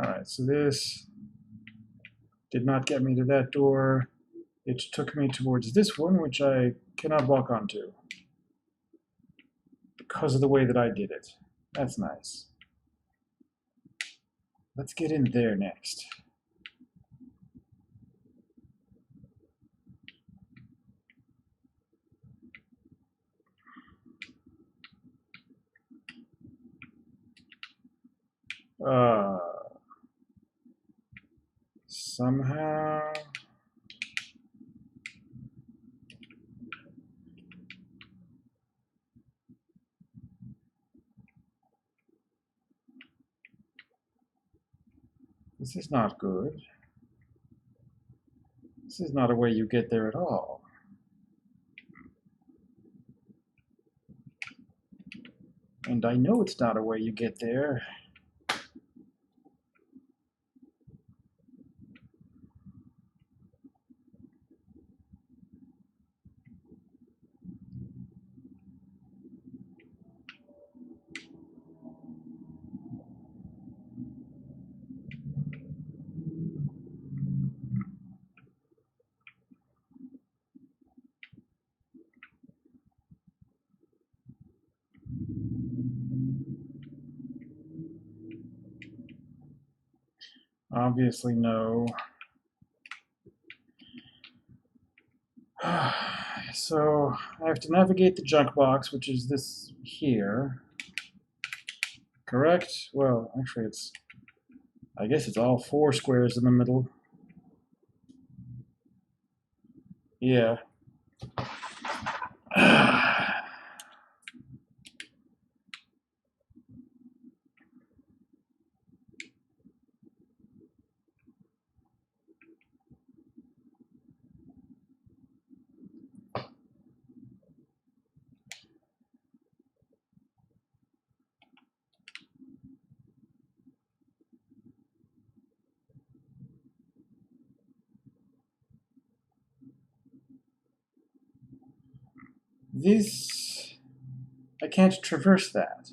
Alright, so this did not get me to that door. It took me towards this one, which I cannot walk onto because of the way that I did it. That's nice. Let's get in there next. Somehow... This is not good. This is not a way you get there at all. And I know it's not a way you get there. Obviously, no. So I have to navigate the junk box, which is this here. Correct? Well, actually, I guess it's all 4 squares in the middle. Yeah. This... I can't traverse that.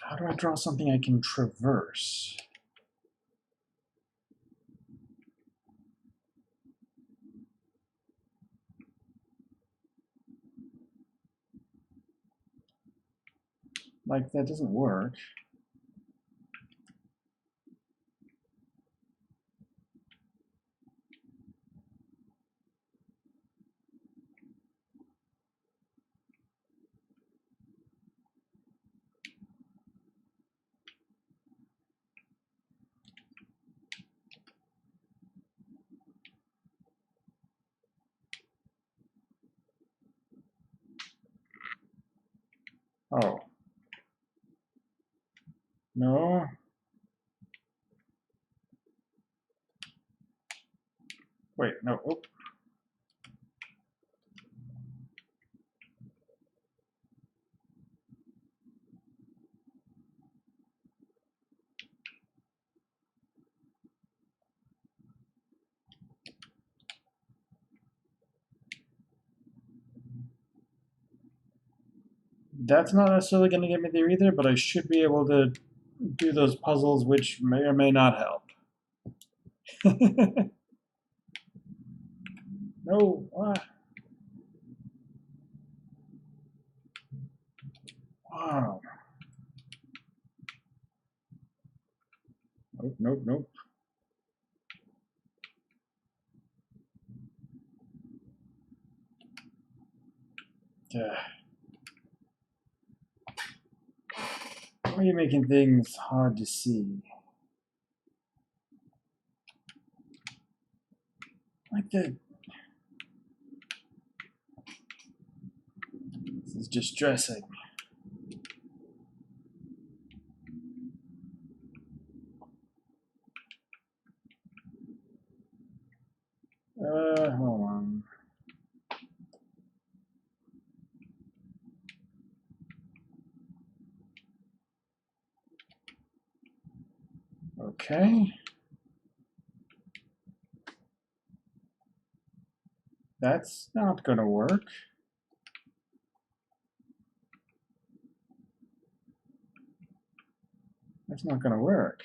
How do I draw something I can traverse? Like, that doesn't work. Oh. No. Wait, no. Oh. That's not necessarily going to get me there either, but I should be able to do those puzzles, which may or may not help. No. Wow. Nope, nope, nope. Why are you making things hard to see? Like that. This is distressing. Hold on. Okay. That's not gonna work. That's not going to work.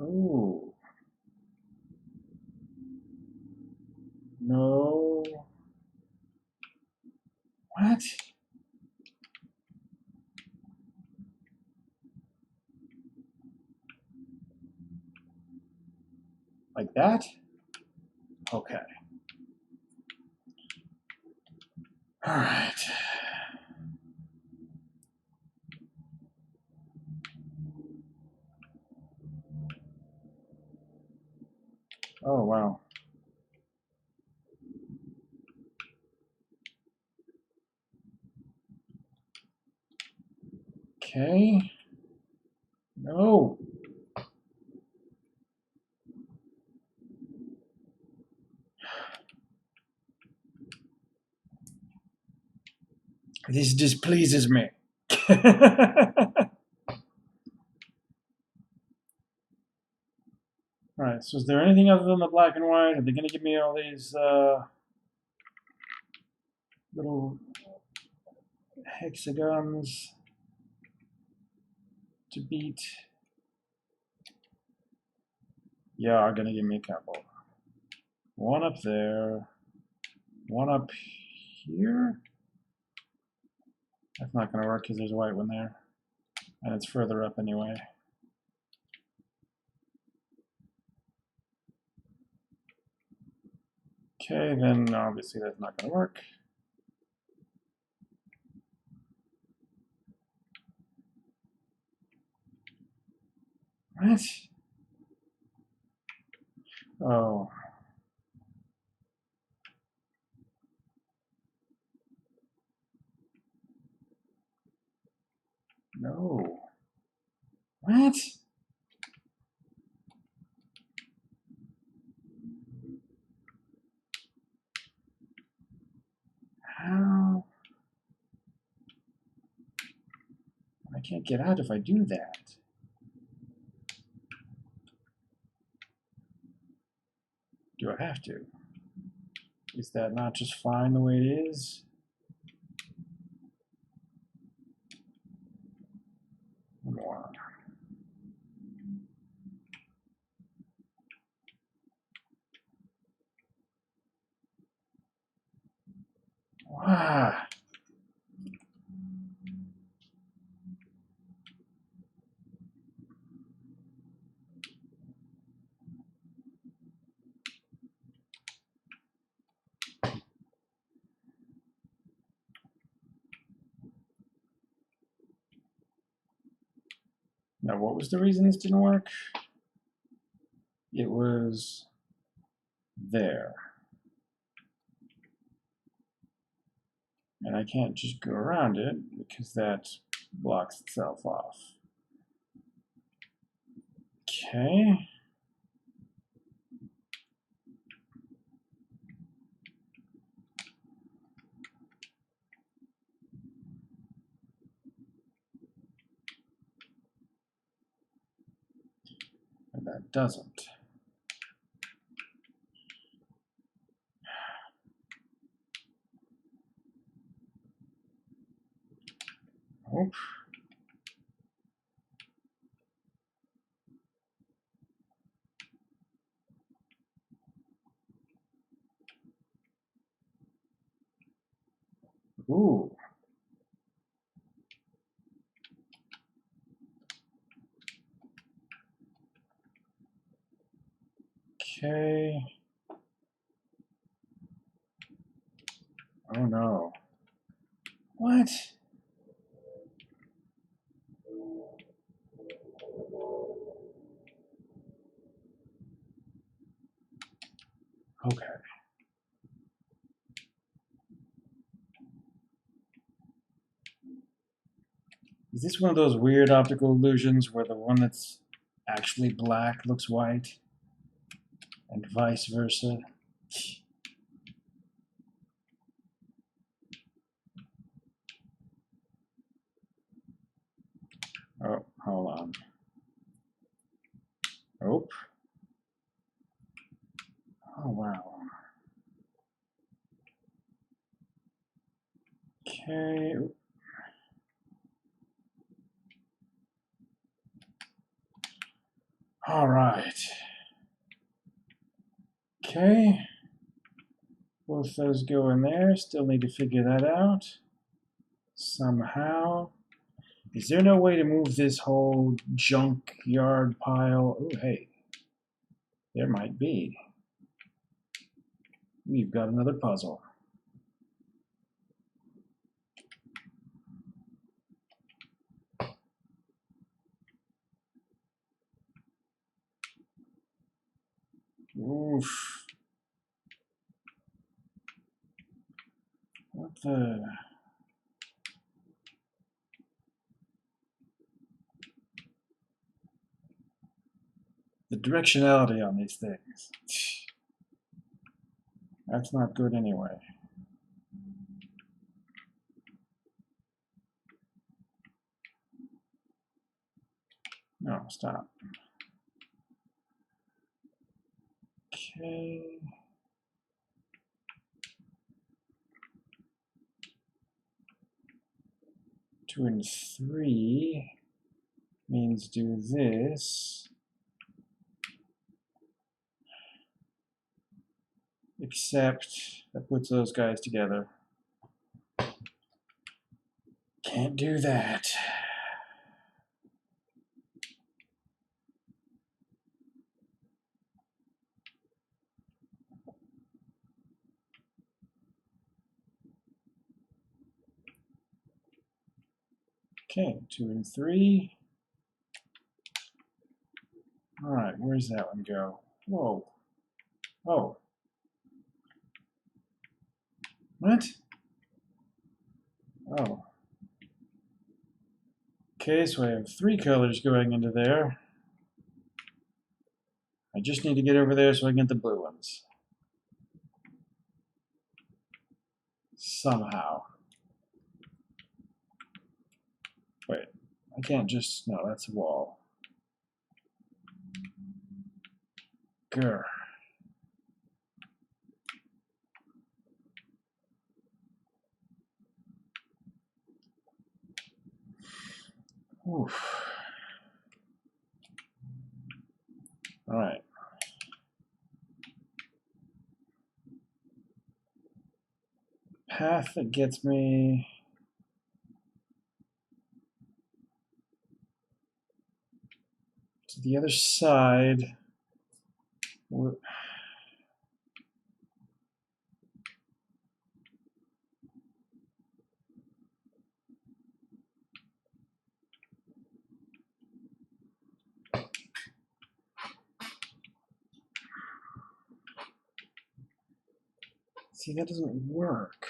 Oh. No. What? Like that? Okay. All right. Oh, wow. Okay. No. This displeases me. Alright, so is there anything other than the black and white? Are they going to give me all these little hexagons to beat? Yeah, are going to give me a couple. One up there. One up here. That's not going to work because there's a white one there. And it's further up anyway. Okay, then obviously that's not going to work. What? Oh. No. What? How? I can't get out if I do that. Do I have to? Is that not just fine the way it is? One more. Wow. Now, what was the reason this didn't work? It was there. And I can't just go around it because that blocks itself off. Okay. And that doesn't. Nope. Ooh. Okay. Oh no. What? Okay. Is this one of those weird optical illusions where the one that's actually black looks white and vice versa? Oh, hold on. Oh. Oh, wow. Okay. All right. Okay. Both those go in there. Still need to figure that out somehow. Is there no way to move this whole junkyard pile? Oh, hey. There might be. We've got another puzzle. Oof. What the? The directionality on these things. That's not good anyway. No, stop. Okay. Two and three means do this. Except that puts those guys together. Can't do that. Okay, two and three. All right, where's that one go? Whoa. Oh. What? Oh. Okay, so I have three colors going into there. I just need to get over there so I can get the blue ones. Somehow. Wait, I can't just, no, that's a wall. Grr. Oof. All right. Path that gets me to the other side. See, that doesn't work.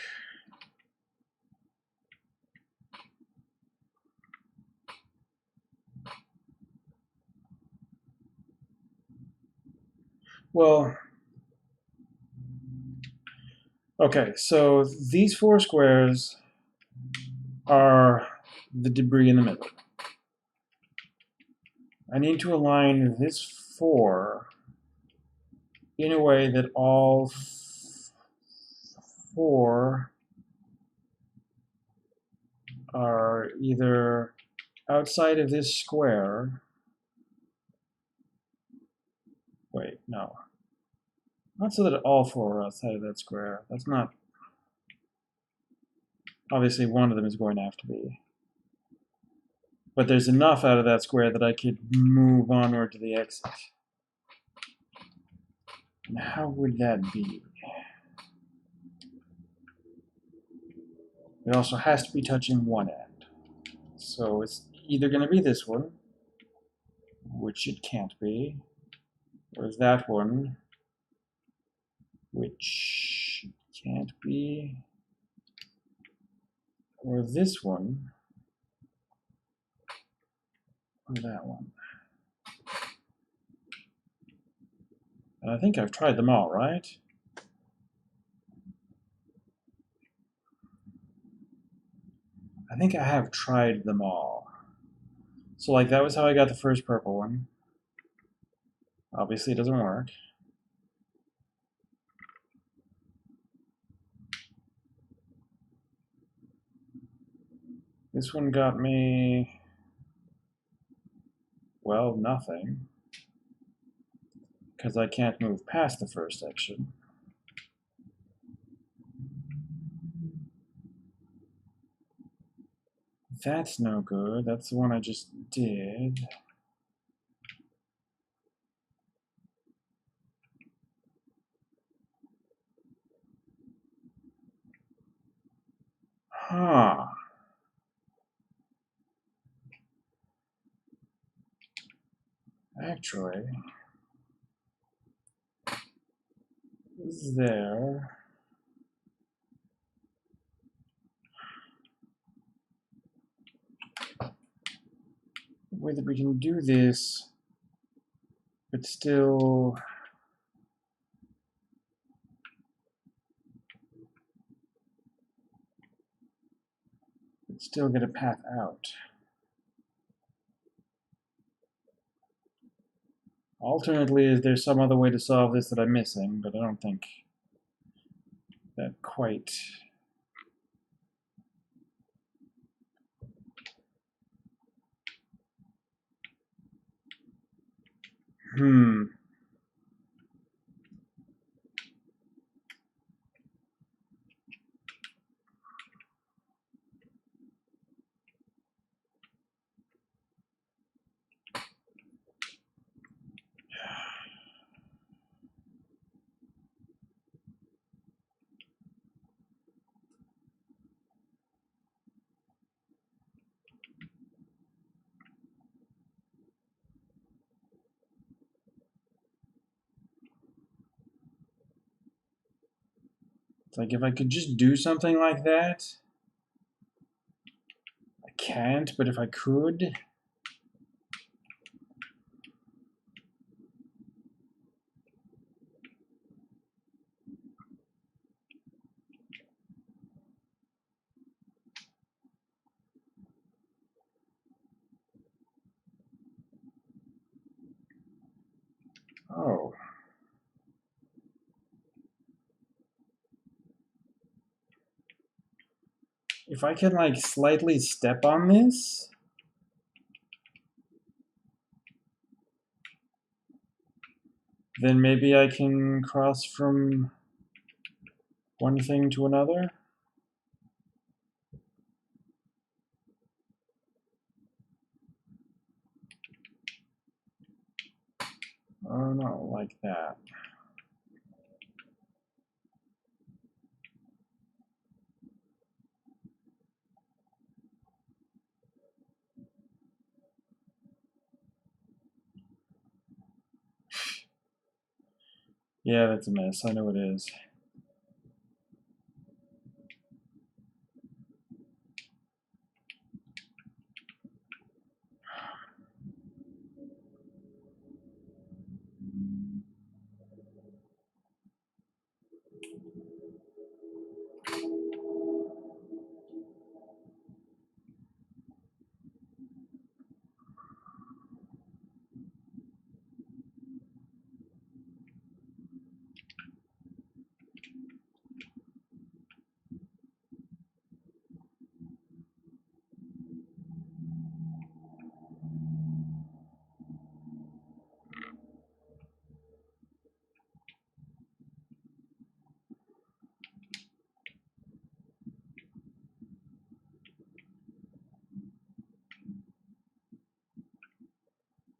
Well, okay, so these four squares are the debris in the middle. I need to align this four in a way that all four are either outside of this square. Wait, no. Not so that all four are outside of that square. That's not. Obviously, one of them is going to have to be. But there's enough out of that square that I could move onward to the exit. And how would that be? It also has to be touching one end. So it's either going to be this one, which it can't be, or that one, which it can't be, or this one, or that one. And I think I've tried them all, right? I think I have tried them all. So like that was how I got the first purple one. Obviously it doesn't work. This one got me, well, nothing, because I can't move past the first section. That's no good. That's the one I just did. Huh. Actually, is there a way that we can do this, but still get a path out? Alternately, is there some other way to solve this that I'm missing, but I don't think that quite. Hmm. It's like if I could just do something like that. I can't, but if I could. Oh. If I can, like, slightly step on this, then maybe I can cross from one thing to another. Oh no, like that. Yeah, that's a mess. I know it is.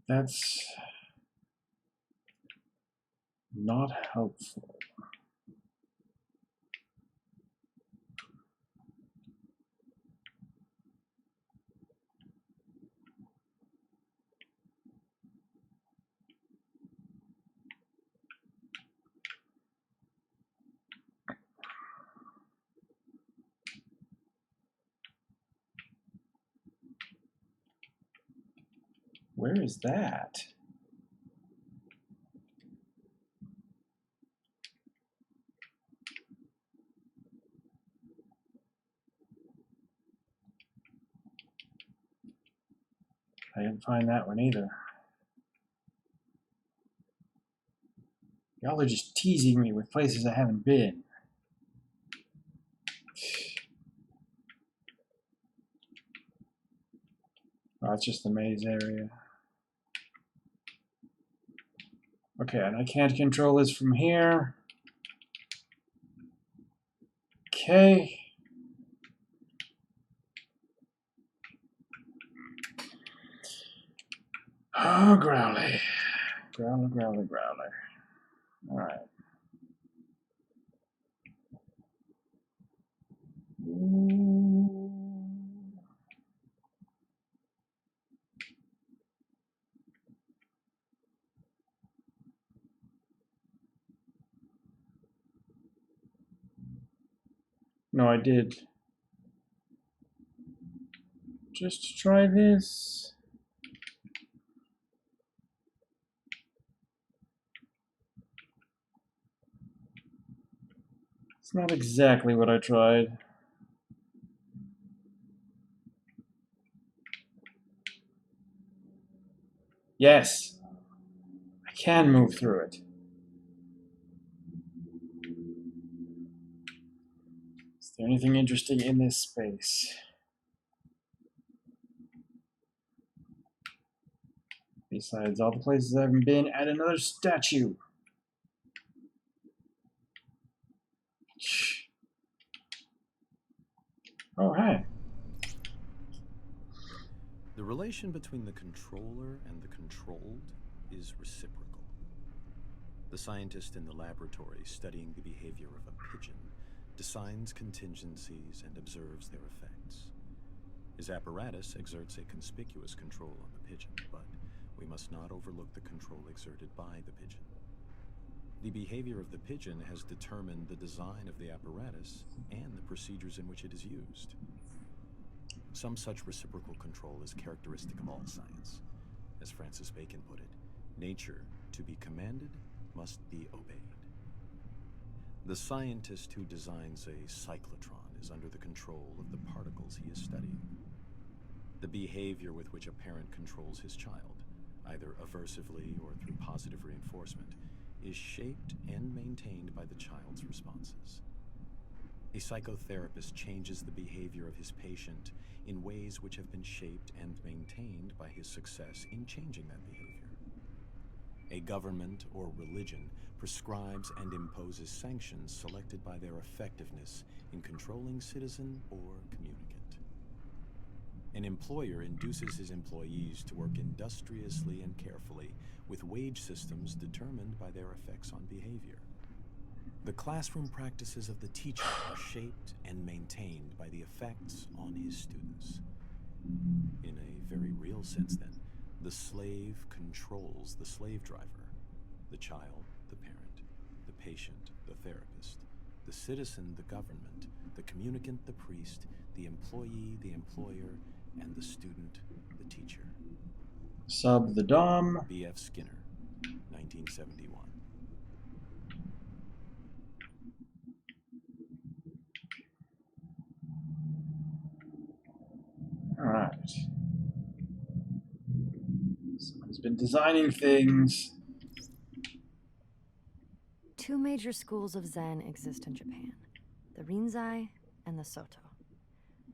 That's not helpful. Where is that? I didn't find that one either. Y'all are just teasing me with places I haven't been. Oh, it's just the maze area. Okay, and I can't control this from here. Okay. Oh, Growly. Growler, Growler, Growler. Alright. No, I did. Just try this. It's not exactly what I tried. Yes! I can move through it. Is there anything interesting in this space? Besides all the places I haven't been, add another statue. Shh. Oh, hi. The relation between the controller and the controlled is reciprocal. The scientist in the laboratory studying the behavior of a pigeon designs contingencies and observes their effects. His apparatus exerts a conspicuous control on the pigeon, but we must not overlook the control exerted by the pigeon. The behavior of the pigeon has determined the design of the apparatus and the procedures in which it is used. Some such reciprocal control is characteristic of all science. As Francis Bacon put it, nature, to be commanded, must be obeyed. The scientist who designs a cyclotron is under the control of the particles he is studying. The behavior with which a parent controls his child, either aversively or through positive reinforcement, is shaped and maintained by the child's responses. A psychotherapist changes the behavior of his patient in ways which have been shaped and maintained by his success in changing that behavior. A government or religion prescribes and imposes sanctions selected by their effectiveness in controlling citizen or communicant. An employer induces his employees to work industriously and carefully with wage systems determined by their effects on behavior. The classroom practices of the teacher are shaped and maintained by the effects on his students. In a very real sense, then, the slave controls the slave driver, the child, the parent, the patient, the therapist, the citizen, the government, the communicant, the priest, the employee, the employer, and the student, the teacher. Sub the Dom. B.F. Skinner, 1971. Alright. Someone's been designing things. Two major schools of Zen exist in Japan, the Rinzai and the Soto.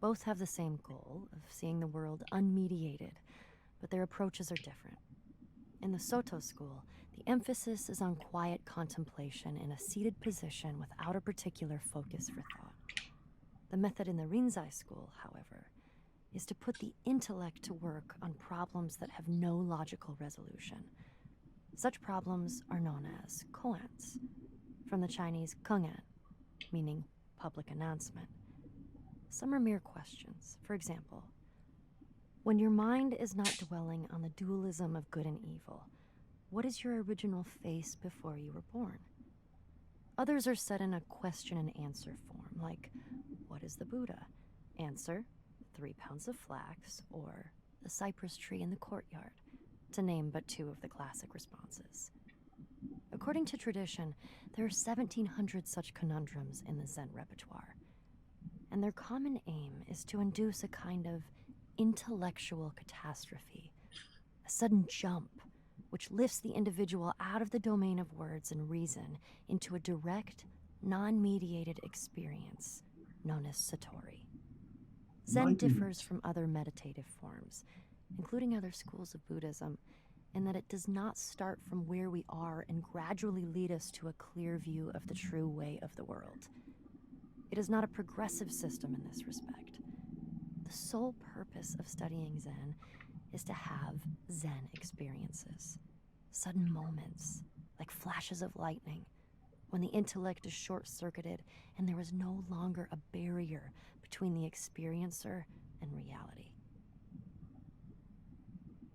Both have the same goal of seeing the world unmediated, but their approaches are different. In the Soto school, the emphasis is on quiet contemplation in a seated position without a particular focus for thought. The method in the Rinzai school, however, is to put the intellect to work on problems that have no logical resolution. Such problems are known as koans, from the Chinese kengan, meaning public announcement. Some are mere questions. For example, when your mind is not dwelling on the dualism of good and evil, what is your original face before you were born? Others are set in a question and answer form, like, what is the Buddha? Answer, 3 pounds of flax, or the cypress tree in the courtyard, to name but two of the classic responses. According to tradition, there are 1,700 such conundrums in the Zen repertoire, and their common aim is to induce a kind of intellectual catastrophe, a sudden jump which lifts the individual out of the domain of words and reason into a direct, non-mediated experience known as satori. Zen differs from other meditative forms including other schools of Buddhism, in that it does not start from where we are and gradually lead us to a clear view of the true way of the world. It is not a progressive system in this respect. The sole purpose of studying Zen is to have Zen experiences, sudden moments, like flashes of lightning, when the intellect is short-circuited and there is no longer a barrier between the experiencer and reality.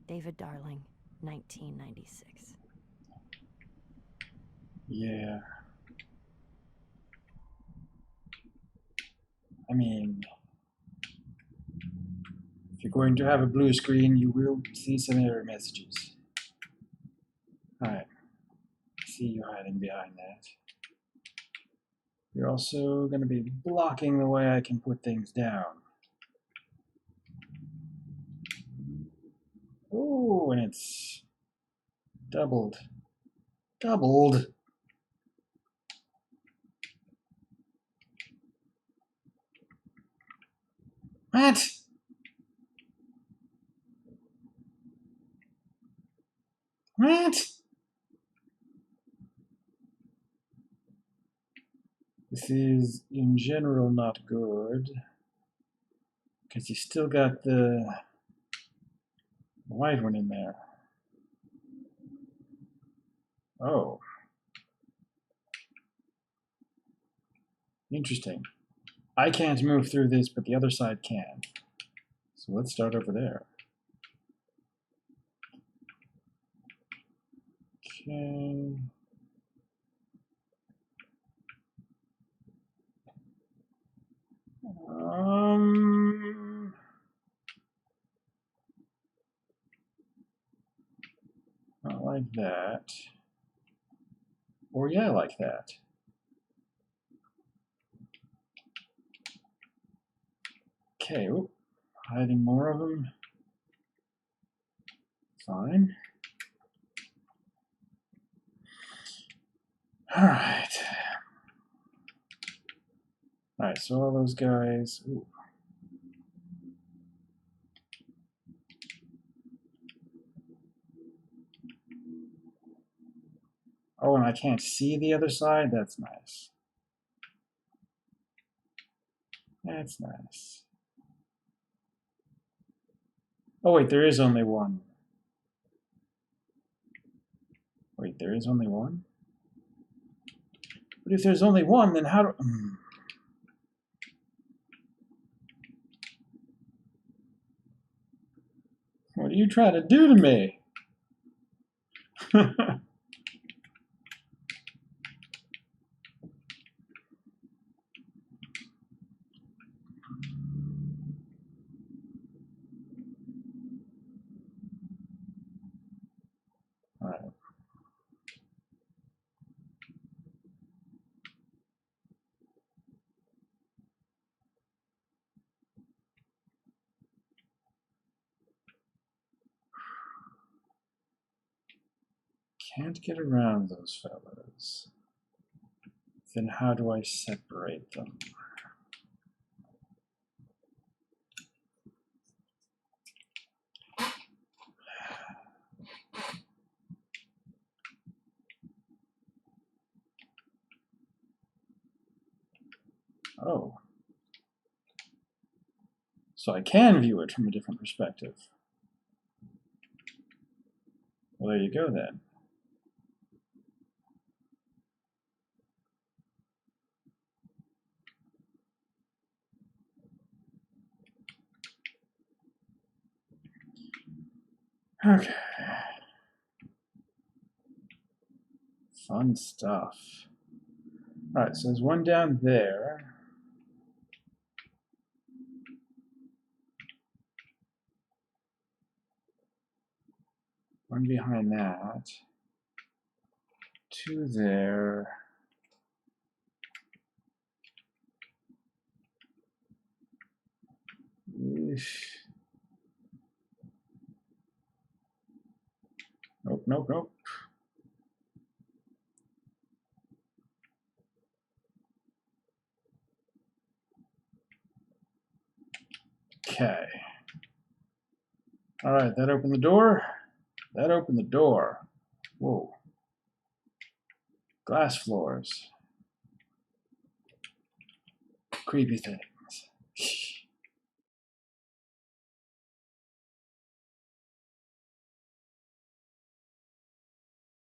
David Darling, 1996. Yeah. I mean, if you're going to have a blue screen, you will see some error messages. Alright. See you hiding behind that. You're also going to be blocking the way I can put things down. Oh, and it's doubled. Doubled! What? What? This is, in general, not good. Because you still got the white one in there. Oh. Interesting. I can't move through this, but the other side can. So let's start over there. Okay. Not like that. Or yeah, like that. Okay, oop. Hiding more of them. Fine. Alright. Alright, so all those guys. Ooh. Oh, and I can't see the other side? That's nice. That's nice. Oh, wait, there is only one. Wait, there is only one? But if there's only one, then how do... What are you trying to do to me? Alright. Can't get around those fellas. Then how do I separate them? Oh. So I can view it from a different perspective. Well, there you go then. Okay. Fun stuff. Alright, so there's one down there. One behind that. Two there. Eesh. Nope, nope, nope. Okay. Alright, that opened the door. That opened the door. Whoa. Glass floors. Creepy things.